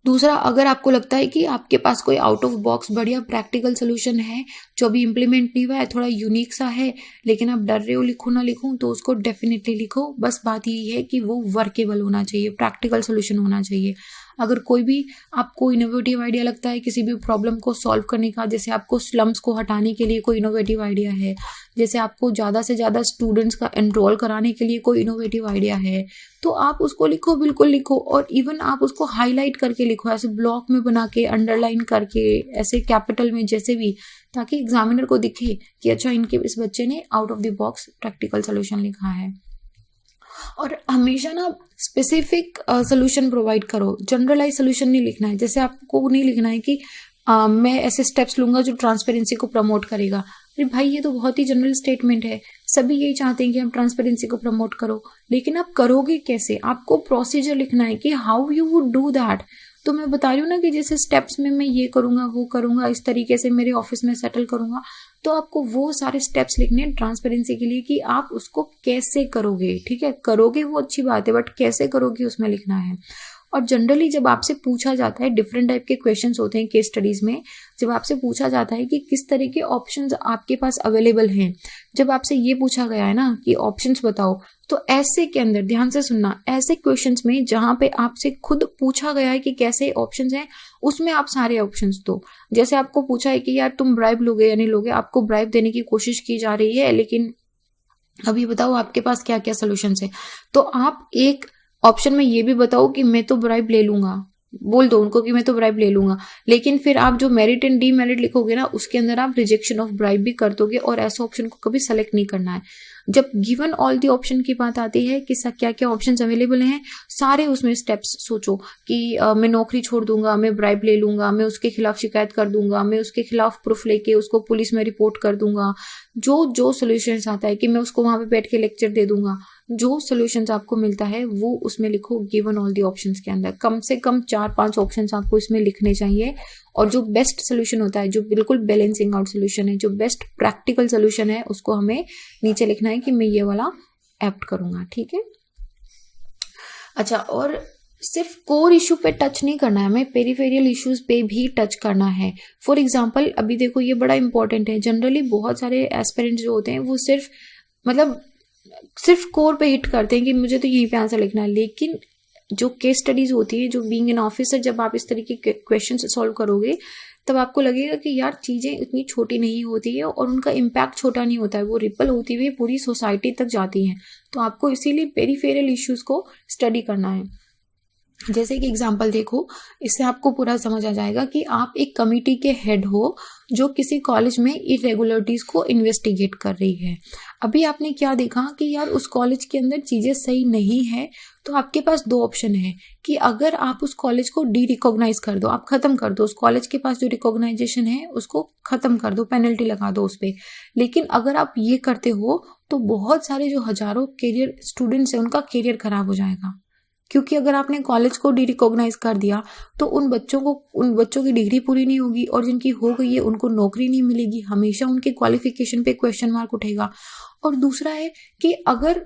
दूसरा, अगर आपको लगता है कि आपके पास कोई आउट ऑफ बॉक्स बढ़िया प्रैक्टिकल सोल्यूशन है जो अभी इम्प्लीमेंट नहीं हुआ है, थोड़ा यूनिक सा है, लेकिन आप डर रहे हो लिखो ना लिखूं, तो उसको डेफिनेटली लिखो। बस बात यही है कि वो वर्केबल होना चाहिए, प्रैक्टिकल सोल्यूशन होना चाहिए। अगर कोई भी आपको इनोवेटिव आइडिया लगता है किसी भी प्रॉब्लम को सॉल्व करने का, जैसे आपको स्लम्स को हटाने के लिए कोई इनोवेटिव आइडिया है, जैसे आपको ज़्यादा से ज़्यादा स्टूडेंट्स का एनरोल कराने के लिए कोई इनोवेटिव आइडिया है, तो आप उसको लिखो, बिल्कुल लिखो। और इवन आप उसको हाईलाइट करके लिखो, ऐसे ब्लॉक में बना के, अंडरलाइन करके, ऐसे कैपिटल में, जैसे भी, ताकि एग्जामिनर को दिखे कि अच्छा इनके इस बच्चे ने out of the box practical solution लिखा है। और हमेशा ना स्पेसिफिक सोल्यूशन प्रोवाइड करो, जनरलाइज सोल्यूशन नहीं लिखना है। जैसे आपको नहीं लिखना है कि मैं ऐसे स्टेप्स लूंगा जो ट्रांसपेरेंसी को प्रमोट करेगा। अरे भाई ये तो बहुत ही जनरल स्टेटमेंट है, सभी यही चाहते हैं कि हम ट्रांसपेरेंसी को प्रमोट करो, लेकिन आप करोगे कैसे, आपको प्रोसीजर लिखना है कि how you would do that. तो मैं बता रही हूँ ना कि जैसे स्टेप्स में मैं ये करूंगा वो करूंगा, इस तरीके से मेरे ऑफिस में सेटल करूंगा, तो आपको वो सारे स्टेप्स लिखने हैं ट्रांसपेरेंसी के लिए कि आप उसको कैसे करोगे। ठीक है, करोगे वो अच्छी बात है, बट कैसे करोगे उसमें लिखना है। और जनरली जब आपसे पूछा जाता है, डिफरेंट टाइप के क्वेश्चंस होते हैं केस स्टडीज में, जब आपसे पूछा जाता है कि किस तरह के ऑप्शंस आपके पास अवेलेबल हैं, जब आपसे ये पूछा गया है ना कि ऑप्शंस बताओ, तो ऐसे के अंदर ध्यान से सुनना, ऐसे क्वेश्चंस में जहां पे आपसे खुद पूछा गया है कि कैसे ऑप्शंस हैं, उसमें आप सारे ऑप्शंस दो। जैसे आपको पूछा है कि यार तुम ब्राइब लोगे या नहीं लोगे, आपको ब्राइब देने की कोशिश की जा रही है, लेकिन अभी बताओ आपके पास क्या क्या सोल्यूशंस है। तो आप एक ऑप्शन में ये भी बताओ कि मैं तो ब्राइब ले लूंगा, बोल दो उनको कि मैं तो ब्राइब ले लूंगा, लेकिन फिर आप जो मेरिट एंड डीमेरिट लिखोगे ना, उसके अंदर आप रिजेक्शन ऑफ ब्राइब भी कर दोगे, और ऐसे ऑप्शन को कभी सेलेक्ट नहीं करना है। जब गिवन ऑल दी ऑप्शन की बात आती है कि क्या क्या ऑप्शन अवेलेबल हैं, सारे उसमें स्टेप्स सोचो कि मैं नौकरी छोड़ दूंगा, मैं ब्राइब ले लूंगा, मैं उसके खिलाफ शिकायत कर दूंगा, मैं उसके खिलाफ प्रूफ लेके उसको पुलिस में रिपोर्ट कर दूंगा, जो सोल्यूशन आता है कि मैं उसको वहां पे बैठ के लेक्चर दे दूंगा, जो सोल्यूशंस आपको मिलता है वो उसमें लिखो गिवन ऑल दी ऑप्शंस के अंदर। कम से कम 4-5 ऑप्शंस आपको इसमें लिखने चाहिए, और जो बेस्ट सोल्यूशन होता है, जो बिल्कुल बैलेंसिंग आउट सोल्यूशन है, जो बेस्ट प्रैक्टिकल सोल्यूशन है, उसको हमें नीचे लिखना है कि मैं ये वाला एप्ट करूंगा। ठीक है, अच्छा, और सिर्फ कोर इशू पे टच नहीं करना है, हमें पेरिफेरियल इश्यूज पे भी टच करना है। फॉर एग्जाम्पल, अभी देखो ये बड़ा इंपॉर्टेंट है, जनरली बहुत सारे एस्पिरेंट्स जो होते हैं वो सिर्फ कोर पे हिट करते हैं कि मुझे तो यहीं पे आंसर लिखना है, लेकिन जो केस स्टडीज होती है, जो बीइंग एन ऑफिसर, जब आप इस तरीके के क्वेश्चन सॉल्व करोगे तब आपको लगेगा कि यार चीजें इतनी छोटी नहीं होती है और उनका इम्पैक्ट छोटा नहीं होता है, वो रिपल होती हुई पूरी सोसाइटी तक जाती हैं। तो आपको इसीलिए पेरिफेरियल इश्यूज को स्टडी करना है। जैसे कि एग्जाम्पल देखो, इससे आपको पूरा समझ आ जाएगा कि आप एक कमिटी के हेड हो जो किसी कॉलेज में इरेगुलरिटीज को इन्वेस्टिगेट कर रही है। अभी आपने क्या देखा कि यार उस कॉलेज के अंदर चीजें सही नहीं है, तो आपके पास 2 ऑप्शन है कि अगर आप उस कॉलेज को डी रिकॉग्नाइज कर दो, आप खत्म कर दो, उस कॉलेज के पास जो रिकॉग्नाइजेशन है उसको खत्म कर दो, पेनल्टी लगा दो उस पर। लेकिन अगर आप ये करते हो तो बहुत सारे जो हजारों कैरियर स्टूडेंट्स हैं उनका कैरियर खराब हो जाएगा, क्योंकि अगर आपने कॉलेज को डी रिकॉग्नाइज कर दिया तो उन बच्चों की डिग्री पूरी नहीं होगी, और जिनकी हो गई है उनको नौकरी नहीं मिलेगी, हमेशा उनके क्वालिफिकेशन पे क्वेश्चन मार्क उठेगा। और दूसरा है कि अगर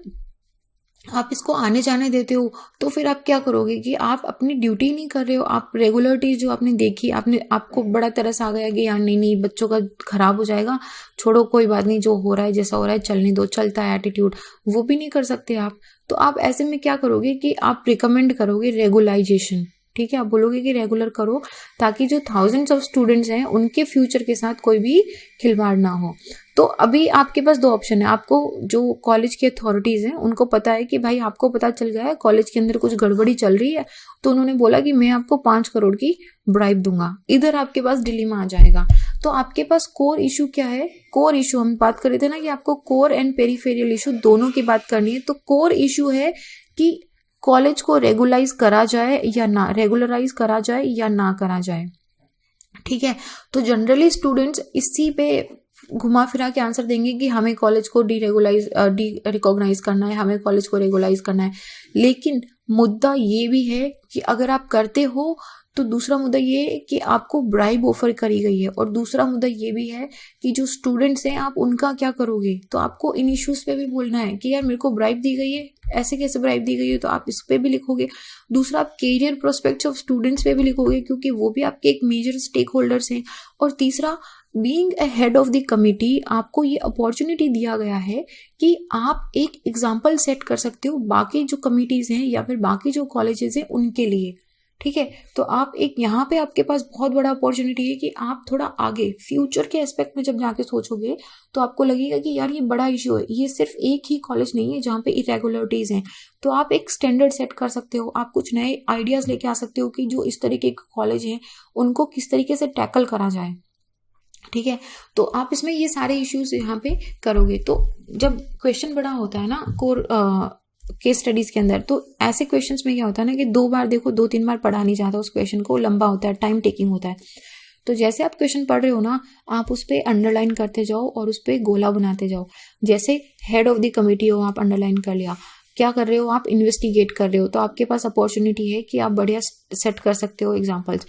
आप इसको आने जाने देते हो तो फिर आप क्या करोगे कि आप अपनी ड्यूटी नहीं कर रहे हो, आप रेगुलरिटीज जो आपने देखी, आपको बड़ा तरस आ गया कि यार नहीं बच्चों का खराब हो जाएगा, छोड़ो कोई बात नहीं, जो हो रहा है जैसा हो रहा है चलने दो, चलता है एटीट्यूड, वो भी नहीं कर सकते आप। तो आप ऐसे में क्या करोगे कि आप रिकमेंड करोगे रेगुलाइजेशन। ठीक है, आप बोलोगे कि रेगुलर करो ताकि जो थाउजेंड्स ऑफ स्टूडेंट्स हैं उनके फ्यूचर के साथ कोई भी खिलवाड़ ना हो। तो अभी आपके पास 2 ऑप्शन है, आपको जो कॉलेज की अथॉरिटीज हैं उनको पता है कि भाई आपको पता चल गया है कॉलेज के अंदर कुछ गड़बड़ी चल रही है, तो उन्होंने बोला कि मैं आपको 5 करोड़ की ब्राइब दूंगा, इधर आपके पास डिलीमा आ जाएगा। तो आपके पास कोर इशू क्या है, कोर इशू हम बात कर रहे थे ना कि आपको कोर एंड पेरिफेरियल इशू दोनों की बात करनी है। तो कोर इशू है कि कॉलेज को रेगुलाइज करा जाए या ना, रेगुलराइज करा जाए या ना करा जाए। ठीक है, तो जनरली स्टूडेंट्स इसी पे घुमा फिरा के आंसर देंगे कि हमें कॉलेज को डी रिकॉग्नाइज करना है, हमें कॉलेज को रेगुलाइज करना है। लेकिन मुद्दा ये भी है कि अगर आप करते हो तो दूसरा मुद्दा ये है कि आपको ब्राइब ऑफर करी गई है, और दूसरा मुद्दा ये भी है कि जो स्टूडेंट्स हैं आप उनका क्या करोगे। तो आपको इन इश्यूज पे भी बोलना है कि यार मेरे को ब्राइब दी गई है, ऐसे कैसे ब्राइब दी गई है, तो आप इस पे भी लिखोगे। दूसरा, आप कैरियर प्रोस्पेक्ट्स ऑफ स्टूडेंट्स पे भी लिखोगे, क्योंकि वो भी आपके एक मेजर स्टेक होल्डर्स हैं। और तीसरा, being a head of the committee, आपको ये अपॉर्चुनिटी दिया गया है कि आप एक एग्जाम्पल सेट कर सकते हो बाकी जो कमिटीज हैं या फिर बाकी जो कॉलेजेस हैं उनके लिए। ठीक है, तो आप एक यहाँ पे आपके पास बहुत बड़ा अपॉर्चुनिटी है कि आप थोड़ा आगे फ्यूचर के एस्पेक्ट में जब जाके सोचोगे तो आपको लगेगा कि यार ये बड़ा इश्यू है, ये सिर्फ एक ही कॉलेज नहीं है जहाँ पे इरेगुलरिटीज हैं। तो आप एक स्टैंडर्ड सेट कर सकते हो, आप कुछ नए आइडियाज लेके आ सकते हो कि जो इस तरीके के कॉलेज हैं उनको किस तरीके से टैकल करा जाए। ठीक है, तो आप इसमें ये सारे इश्यूज यहाँ पे करोगे। तो जब क्वेश्चन बड़ा होता है ना कोर केस स्टडीज के अंदर, तो ऐसे क्वेश्चंस में क्या होता है ना कि 2 बार देखो, 2-3 बार पढ़ा नहीं जाता उस क्वेश्चन को, लंबा होता है, टाइम टेकिंग होता है। तो जैसे आप क्वेश्चन पढ़ रहे हो ना, आप उस पर अंडरलाइन करते जाओ और उस पर गोला बनाते जाओ। जैसे हेड ऑफ द कमिटी हो, आप अंडरलाइन कर लिया, क्या कर रहे हो आप, इन्वेस्टिगेट कर रहे हो, तो आपके पास अपॉर्चुनिटी है कि आप बढ़िया सेट कर सकते हो एग्जाम्पल्स।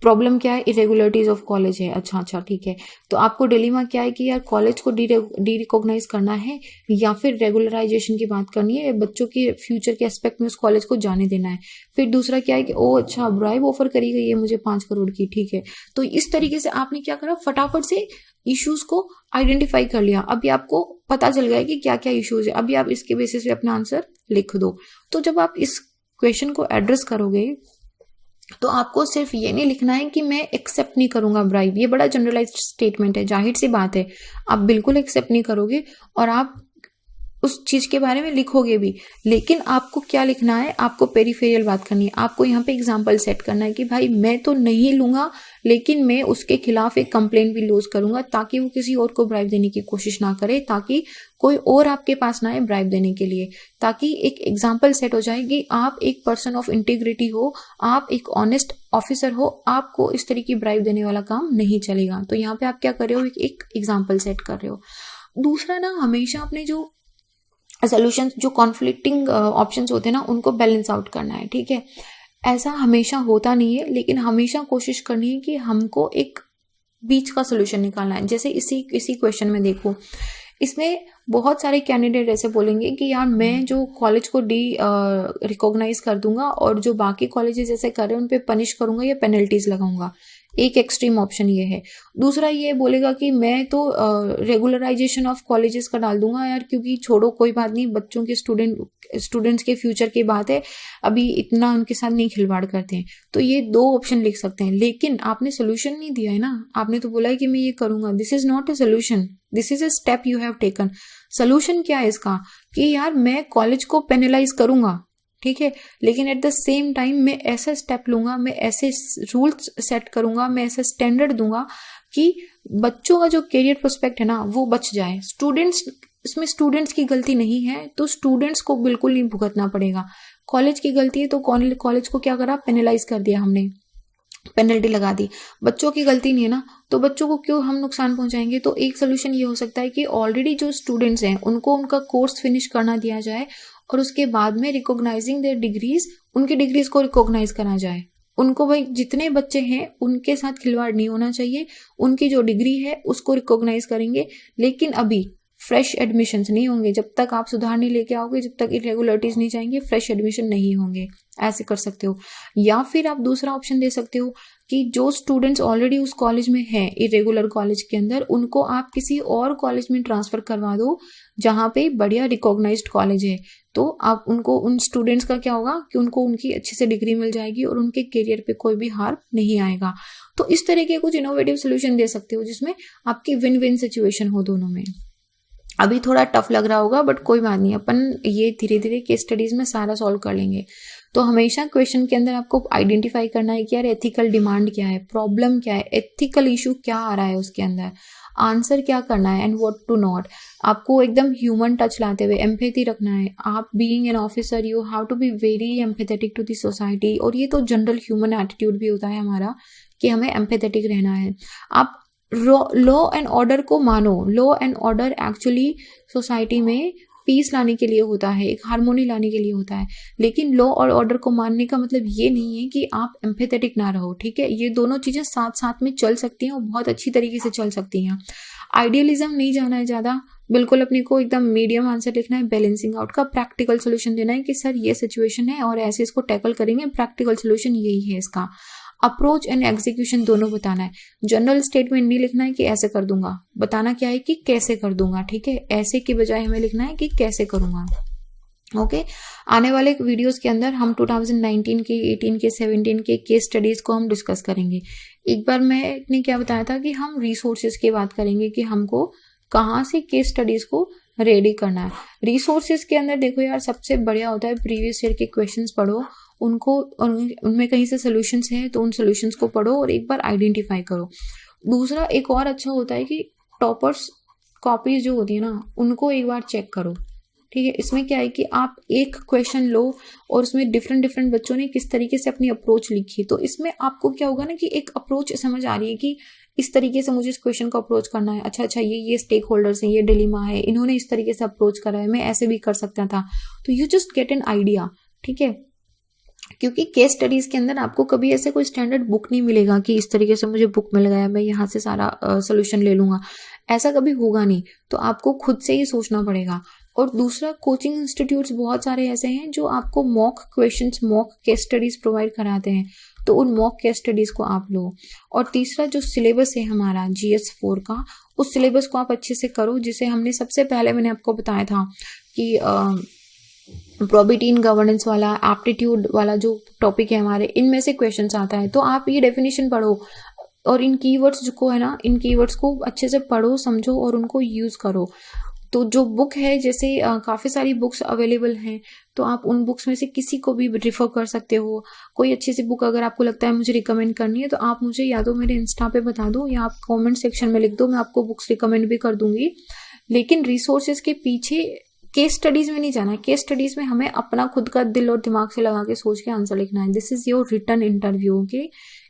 प्रॉब्लम क्या है, इरेगुलरिटीज ऑफ कॉलेज है। अच्छा ठीक है, तो आपको डिलेमा क्या है कि यार कॉलेज को डी रिकॉग्नाइज करना है या फिर रेगुलराइजेशन की बात करनी है, बच्चों के फ्यूचर के एस्पेक्ट में उस कॉलेज को जाने देना है। फिर दूसरा क्या है कि ओ अच्छा, ब्राइब ऑफर करी गई है मुझे 5 करोड़ की। ठीक है, तो इस तरीके से आपने क्या करा, फटाफट से इश्यूज को आइडेंटिफाई कर लिया। अभी आपको पता चल गया है कि क्या क्या इश्यूज है, अभी आप इसके बेसिस पे अपना आंसर लिख दो। तो जब आप इस क्वेश्चन को एड्रेस करोगे तो आपको सिर्फ ये नहीं लिखना है कि मैं एक्सेप्ट नहीं करूंगा ब्राइब, ये बड़ा जनरलाइज्ड स्टेटमेंट है, जाहिर सी बात है आप बिल्कुल एक्सेप्ट नहीं करोगे और आप उस चीज के बारे में लिखोगे भी। लेकिन आपको क्या लिखना है, आपको पेरिफेरियल बात करनी है, आपको यहाँ पे एग्जाम्पल सेट करना है कि भाई मैं तो नहीं लूंगा, लेकिन मैं उसके खिलाफ एक कंप्लेंट भी लॉन्च करूंगा ताकि वो किसी और को ब्राइब देने की कोशिश ना करे, ताकि कोई और आपके पास ना आए ब्राइब देने के लिए, ताकि एक एग्जाम्पल सेट हो जाए कि आप एक पर्सन ऑफ इंटीग्रिटी हो, आप एक ऑनेस्ट ऑफिसर हो, आपको इस तरह की ब्राइब देने वाला काम नहीं चलेगा। तो यहाँ पे आप क्या कर रहे हो, एक एग्जाम्पल सेट कर रहे हो। दूसरा ना, हमेशा अपने जो सोल्यूशन, जो कॉन्फ्लिक्टिंग ऑप्शंस होते हैं ना, उनको बैलेंस आउट करना है। ठीक है, ऐसा हमेशा होता नहीं है, लेकिन हमेशा कोशिश करनी है कि हमको एक बीच का सोल्यूशन निकालना है। जैसे इसी क्वेश्चन में देखो, इसमें बहुत सारे कैंडिडेट ऐसे बोलेंगे कि यार मैं जो कॉलेज को रिकॉग्नाइज कर दूंगा और जो बाकी कॉलेजेस ऐसे कर रहे हैं उन पे पनिश करूंगा या पेनल्टीज लगाऊंगा। एक एक्सट्रीम ऑप्शन ये है। दूसरा ये बोलेगा कि मैं तो रेगुलराइजेशन ऑफ कॉलेजेस का डाल दूंगा यार, क्योंकि छोड़ो कोई बात नहीं, बच्चों के स्टूडेंट्स के फ्यूचर की बात है, अभी इतना उनके साथ नहीं खिलवाड़ करते हैं। तो ये 2 ऑप्शन लिख सकते हैं, लेकिन आपने सोल्यूशन नहीं दिया है ना, आपने तो बोला है कि मैं ये करूंगा। This is not a solution, this is a step you have taken. Solution क्या है इसका कि यार मैं कॉलेज को पेनलाइज करूंगा, ठीक है, लेकिन एट द सेम टाइम मैं ऐसा स्टेप लूंगा, मैं ऐसे रूल्स सेट करूंगा, मैं ऐसा स्टैंडर्ड दूंगा कि बच्चों का जो करियर प्रोस्पेक्ट है ना वो बच जाए। स्टूडेंट्स, इसमें स्टूडेंट्स की गलती नहीं है, तो स्टूडेंट्स को बिल्कुल नहीं भुगतना पड़ेगा। कॉलेज की गलती है तो कॉलेज को क्या करा, पेनलाइज कर दिया हमने, पेनल्टी लगा दी। बच्चों की गलती नहीं है ना, तो बच्चों को क्यों हम नुकसान पहुंचाएंगे। तो एक सोल्यूशन ये हो सकता है कि ऑलरेडी जो स्टूडेंट्स हैं उनको उनका कोर्स फिनिश करना दिया जाए और उसके बाद में रिकॉग्नाइजिंग देयर डिग्रीज, उनकी डिग्रीज को रिकॉग्नाइज करा जाए। उनको भाई जितने बच्चे हैं उनके साथ खिलवाड़ नहीं होना चाहिए, उनकी जो डिग्री है उसको रिकॉग्नाइज करेंगे, लेकिन अभी फ्रेश एडमिशन्स नहीं होंगे। जब तक आप सुधार नहीं लेके आओगे, जब तक इरेगुलरिटीज नहीं जाएंगे, फ्रेश एडमिशन नहीं होंगे। ऐसे कर सकते हो। या फिर आप दूसरा ऑप्शन दे सकते हो कि जो स्टूडेंट्स ऑलरेडी उस कॉलेज में हैं, इरेगुलर कॉलेज के अंदर, उनको आप किसी और कॉलेज में ट्रांसफर करवा दो जहाँ पे बढ़िया रिकॉग्नाइज्ड कॉलेज है। तो आप उनको, उन स्टूडेंट्स का क्या होगा कि उनको उनकी अच्छे से डिग्री मिल जाएगी और उनके करियर पे कोई भी हार्म नहीं आएगा। तो इस तरह के कुछ इनोवेटिव सोल्यूशन दे सकते हो जिसमें आपकी विन विन सिचुएशन हो दोनों में। अभी थोड़ा टफ लग रहा होगा बट कोई बात नहीं, अपन ये धीरे धीरे केस स्टडीज में सारा सॉल्व कर लेंगे। तो हमेशा क्वेश्चन के अंदर आपको आइडेंटिफाई करना है कि यार एथिकल डिमांड क्या है, प्रॉब्लम क्या है, एथिकल इशू क्या आ रहा है उसके अंदर। आंसर क्या करना है एंड व्हाट टू नॉट। आपको एकदम ह्यूमन टच लाते हुए एम्पैथी रखना है। आप being an officer you have to be very empathetic to the society, और ये तो जनरल ह्यूमन एटीट्यूड भी होता है हमारा कि हमें एम्पैथेटिक रहना है। आप लॉ एंड ऑर्डर को मानो। Law and order actually society में पीस लाने के लिए होता है, एक हार्मोनी लाने के लिए होता है, लेकिन लॉ और ऑर्डर को मानने का मतलब ये नहीं है कि आप एम्पैथेटिक ना रहो, ठीक है। ये दोनों चीज़ें साथ साथ में चल सकती हैं और बहुत अच्छी तरीके से चल सकती हैं। आइडियलिज्म नहीं जाना है ज़्यादा, बिल्कुल अपने को एकदम मीडियम आंसर लिखना है। बैलेंसिंग आउट का प्रैक्टिकल सोल्यूशन देना है कि सर ये सिचुएशन है और ऐसे इसको टैकल करेंगे, प्रैक्टिकल सोल्यूशन यही है इसका। अप्रोच एंड एग्जीक्यूशन दोनों बताना है। जनरल स्टेटमेंट नहीं लिखना है कि ऐसे कर दूंगा, बताना क्या है कि कैसे कर दूंगा, ठीक है। ऐसे की बजाय हमें लिखना है कि कैसे करूंगा। ओके, आने वाले वीडियोस के अंदर हम 2019 के, 18 के, 17 के केस स्टडीज को हम डिस्कस करेंगे। एक बार मैंने क्या बताया था कि हम रिसोर्सेज की बात करेंगे कि हमको कहाँ से केस स्टडीज को रेडी करना है। रिसोर्सेज के अंदर देखो यार, सबसे बढ़िया होता है प्रीवियस ईयर के क्वेश्चंस पढ़ो, उनको उनमें कहीं से सॉल्यूशंस हैं तो उन सॉल्यूशंस को पढ़ो और एक बार आइडेंटिफाई करो। दूसरा एक और अच्छा होता है कि टॉपर्स कॉपीज जो होती है ना, उनको एक बार चेक करो, ठीक है। इसमें क्या है कि आप एक क्वेश्चन लो और उसमें डिफरेंट डिफरेंट बच्चों ने किस तरीके से अपनी अप्रोच लिखी, तो इसमें आपको क्या होगा ना कि एक अप्रोच समझ आ रही है कि इस तरीके से मुझे इस क्वेश्चन को अप्रोच करना है। अच्छा ये स्टेक होल्डर्स हैं, ये डिलेमा है, इन्होंने इस तरीके से अप्रोच करा है, मैं ऐसे भी कर सकता था। तो you just get an idea, ठीक है। क्योंकि केस स्टडीज के अंदर आपको कभी ऐसे कोई स्टैंडर्ड बुक नहीं मिलेगा कि इस तरीके से मुझे बुक मिल गया, मैं यहाँ से सारा सोल्यूशन ले लूंगा, ऐसा कभी होगा नहीं। तो आपको खुद से ही सोचना पड़ेगा। और दूसरा, कोचिंग इंस्टीट्यूट्स बहुत सारे ऐसे हैं जो आपको mock questions, mock case studies provide कराते हैं, तो उन मॉक केस स्टडीज को आप लो। और तीसरा, जो सिलेबस है हमारा GS4 का, उस सिलेबस को आप अच्छे से करो, जिसे हमने सबसे पहले मैंने आपको बताया था कि प्रोबेबिलिटी इन गवर्नेंस वाला, एप्टीट्यूड वाला जो टॉपिक है हमारे, इनमें से क्वेश्चंस आता है। तो आप ये डेफिनेशन पढ़ो और इन कीवर्ड्स को है ना, इन कीवर्ड्स को अच्छे से पढ़ो, समझो और उनको यूज करो। तो जो बुक है, जैसे काफ़ी सारी बुक्स अवेलेबल हैं, तो आप उन बुक्स में से किसी को भी रिफ़र कर सकते हो। कोई अच्छी सी बुक अगर आपको लगता है मुझे रिकमेंड करनी है, तो आप मुझे या तो मेरे इंस्टा पे बता दो या आप कमेंट सेक्शन में लिख दो, मैं आपको बुक्स रिकमेंड भी कर दूंगी। लेकिन रिसोर्सेज के पीछे केस स्टडीज में नहीं जाना है। केस स्टडीज में हमें अपना खुद का दिल और दिमाग से लगा के सोच के आंसर लिखना है। This is your written interview, okay.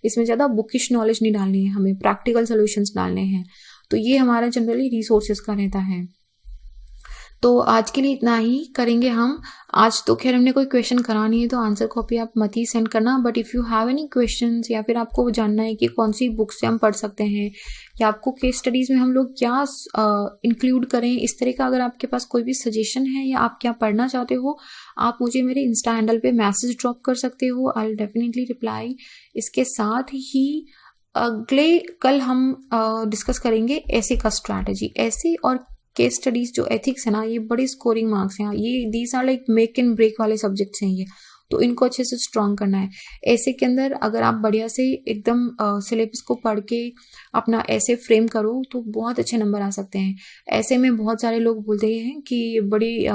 इसमें ज़्यादा बुकिश नॉलेज नहीं डालनी है, हमें प्रैक्टिकल सोल्यूशंस डालने हैं। तो ये हमारा जनरली रिसोर्सेज का रहता है। तो आज के लिए इतना ही करेंगे हम। आज तो खैर हमने कोई क्वेश्चन करा नहीं है, तो आंसर कॉपी आप मत ही सेंड करना। But if you have any questions, या फिर आपको जानना है कि कौन सी बुक से हम पढ़ सकते हैं, या आपको केस स्टडीज़ में हम लोग क्या इंक्लूड करें, इस तरह का अगर आपके पास कोई भी सजेशन है या आप क्या पढ़ना चाहते हो, आप मुझे मेरे इंस्टा हैंडल पे मैसेज ड्रॉप कर सकते हो। I will definitely reply. इसके साथ ही अगले कल हम डिस्कस करेंगे ऐसे का स्ट्रैटेजी। ऐसे और केस स्टडीज जो एथिक्स है ना, ये बड़े स्कोरिंग मार्क्स हैं, ये these are like make and break वाले सब्जेक्ट्स हैं ये, तो इनको अच्छे से स्ट्रॉन्ग करना है। ऐसे के अंदर अगर आप बढ़िया से एकदम सिलेबस को पढ़ के अपना ऐसे फ्रेम करो तो बहुत अच्छे नंबर आ सकते हैं। ऐसे में बहुत सारे लोग बोलते हैं कि बड़ी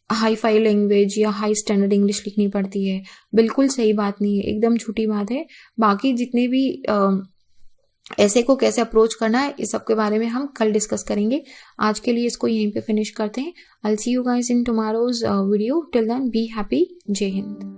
हाई फाई लैंग्वेज या हाई स्टैंडर्ड इंग्लिश लिखनी पड़ती है। बिल्कुल सही बात नहीं है, एकदम झूठी बात है। बाकी जितने भी ऐसे को कैसे अप्रोच करना है, इस सब के बारे में हम कल डिस्कस करेंगे। आज के लिए इसको यहीं पे फिनिश करते हैं। I will see you guys in tomorrow's video. Till then be happy. जय हिंद।